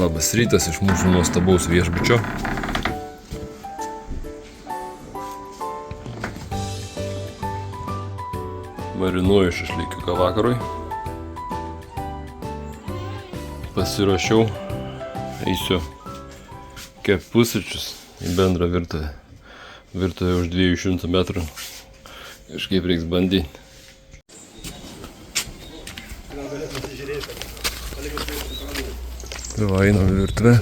Labas rytas iš mūsų nuostabaus viešbučio. Marinuoju šašlykiuką vakarui. Pasiruošiau, eisiu kepti pusryčius į bendrą virtuvę. Virtuvė už 200 metrų. Kažkaip reiks bandyti. Tai va, einam į virtuvę.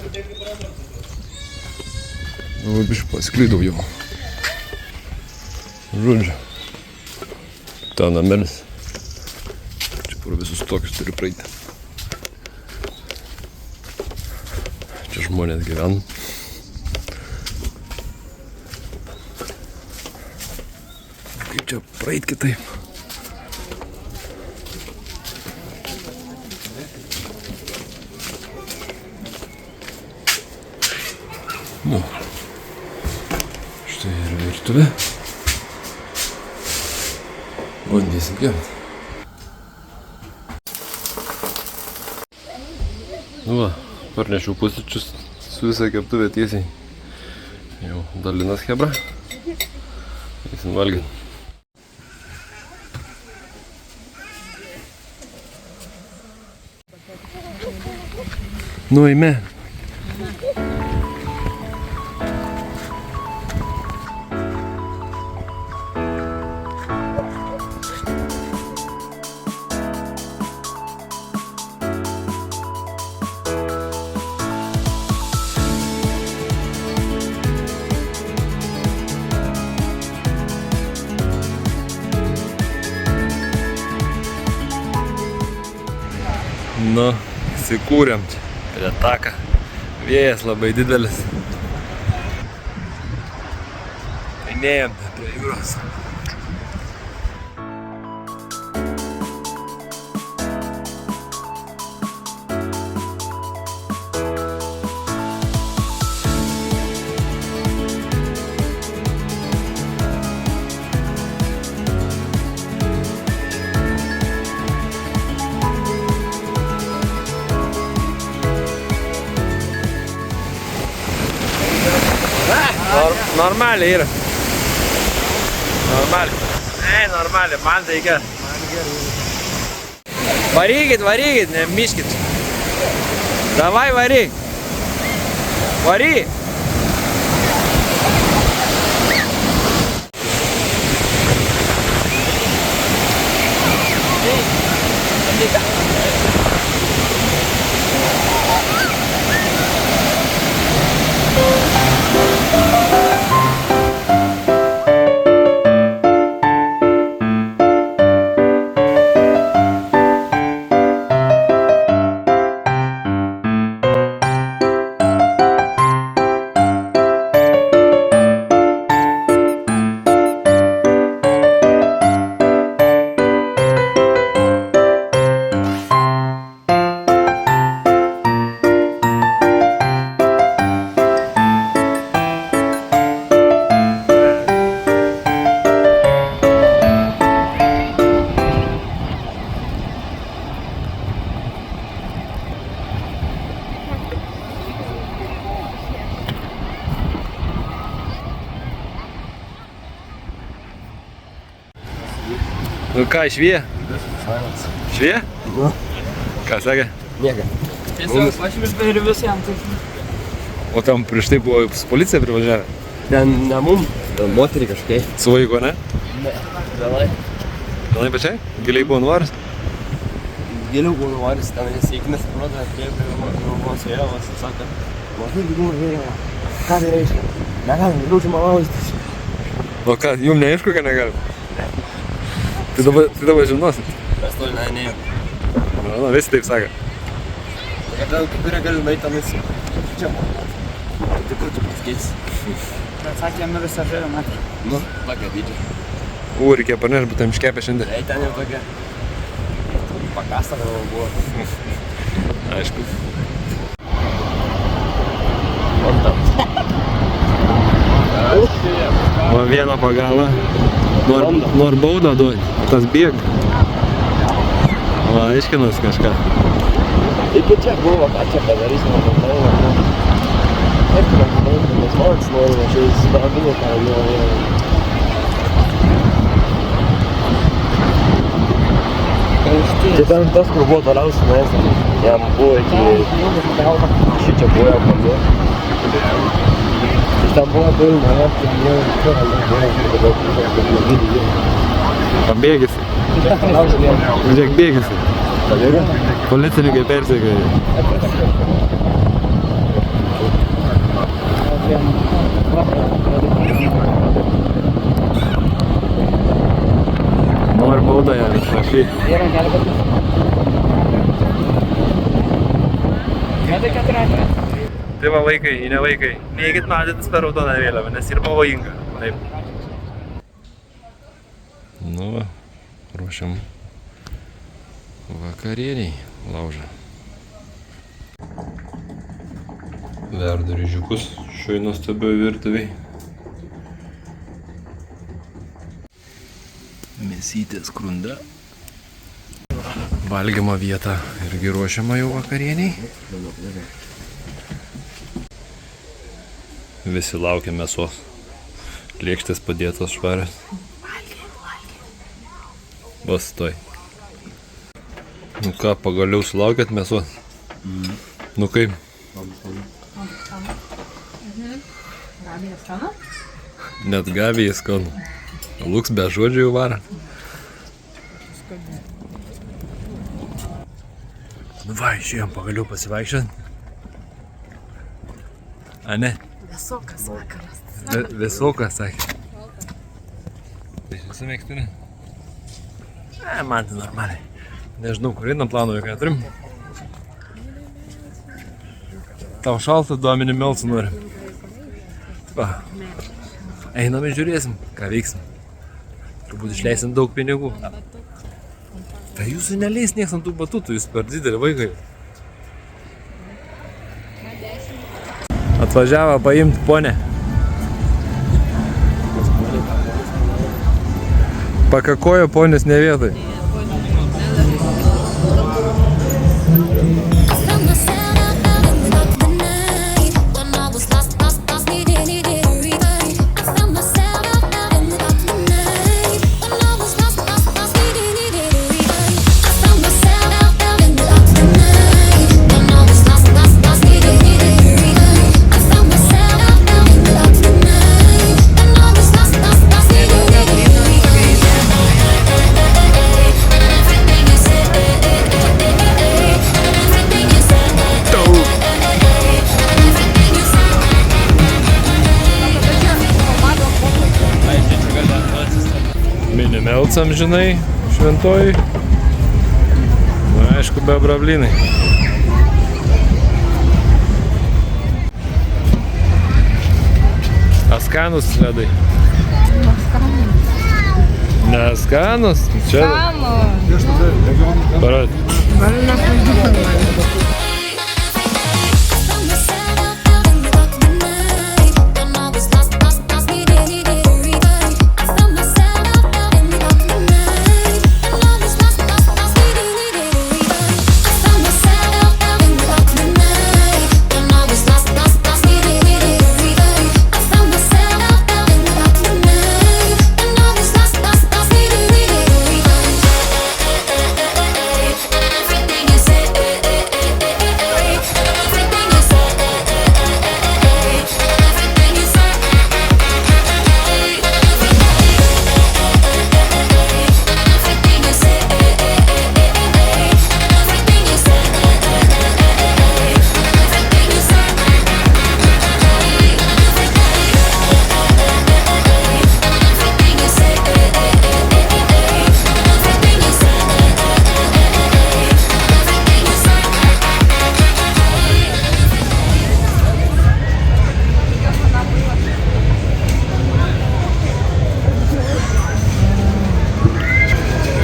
Dabar biškai pasklydau jau. Žodžiu. Ta namelis. Čia pro visus tokius turiu praeiti. Čia žmonės gyvena. Kaip čia praeiti kitaip? Nu, štai yra virtuvė. Bandysim kepti. Nu va, parnešiau pusryčius su visą keptuvę tiesiai. Jau dalinas chebra. Eisim valgyti. Nu, eime. Nu, įsikūrėm čia prie taką. Vėjas labai didelis. Einėjom prie jūros. Normaliai yra. Normaliai. Normaliai, man tai gerai. Varykit, nemiškit. Davai varyk. Varyk. Nu ką, švie? Švie? Nu. Ką sakė? Nieka. Tiesiog aš ir visiems. O tam prieš tai buvo su policija privažiavę? Ten ne mum, ten moterį kažkai. Su vaiku, ne? Ne, vėlai. Vienai pačiai? Giliai buvo nuvaris? Giliau buvo nuvaris, ten nesėkmės, atrodo, kaip mamos vėliavas, sako, mažai gyvūnų vėliavą. Ką tai reiškia? Negalim, grūčių malaustis. O ką, jum neaišku, ką negalim? Tai dabar žinosit. Mes toli neėjom. Na, visi taip sako. Kada kaip yra gali nueiti tenais. Čia buvo. Tai kur tu paskeisi? Bet sakė, jam visą žėlę matė. Nu, tokia dydžia. Reikėjo parnešti, bet tam iškepė šiandien. Tai ten jau tokia. Pakasta gal buvo. Aišku. Va vieną pagalą. Nor baudą duoti. Tas bėg. Va, aiškinas kažką. Iki čia buvo, ką čia padarysim, taip, nes man nori, aš jau įsidarbinau tą jau. Tai ten tas, kur buvo toliausiai nuėjęs, jam buvo iki šičia buvo jam vanduo. Ir ten buvo pilna, Pabėgėsi. Žiūrėk, bėgėsi. Policininkai persekioja. Nori baudą jam išrašyti. Tai va vaikai, ne vaikai. Neikit matytis per raudoną vėliavą, nes ir pavojinga. Taip. Nu va, ruošiam vakarieniai laužą. Verdu ryžiukus šioj nuostabioj virtuviai. Mėsytės krunda. Valgymo vieta irgi ruošiama jau vakarieniai. Visi laukia mėsos. Lėkštės padėtos švarios. Vas toj. Nu ką, pagaliau sulaukėt mėsos? Nu kaip? Gabija skanu? Net Gabija skanu. Luks be žodžių jau vara. Nu va, išėjom pagaliau pasivaikščiant. A ne? Vėsokas vakaras. Vėsokas, sakė. Tai visi mėgstini? Man tai normaliai. Nežinau, kur einam, planų jokių neturim. Tau šalta, duomenį melcų nori. Va. Einam ir žiūrėsim, ką veiksim. Turbūt išleisim daug pinigų. Tai jūsų neleis nieks ant tų batutų, jūs per didelį vaikai. Atvažiavo paimti ponę. Pakakojo ponės ne vietoj. Melcam, žinai, šventoji. Na, aišku, be bravlynai. Askanus ledai. Neskanus? Čia. Parad.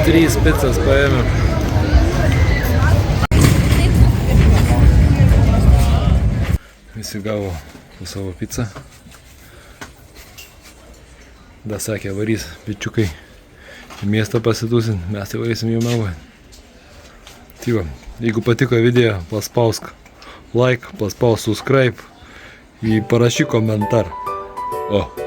Trys picas paėmėm. Visi gavo po savo pizzą. Da sakė, varys bičiukai į miestą pasitūsint, mes tai varysim jų melvą. Tai va, Jeigu patiko video, paspausk like, paspausk subscribe ir parašyk komentarą. O.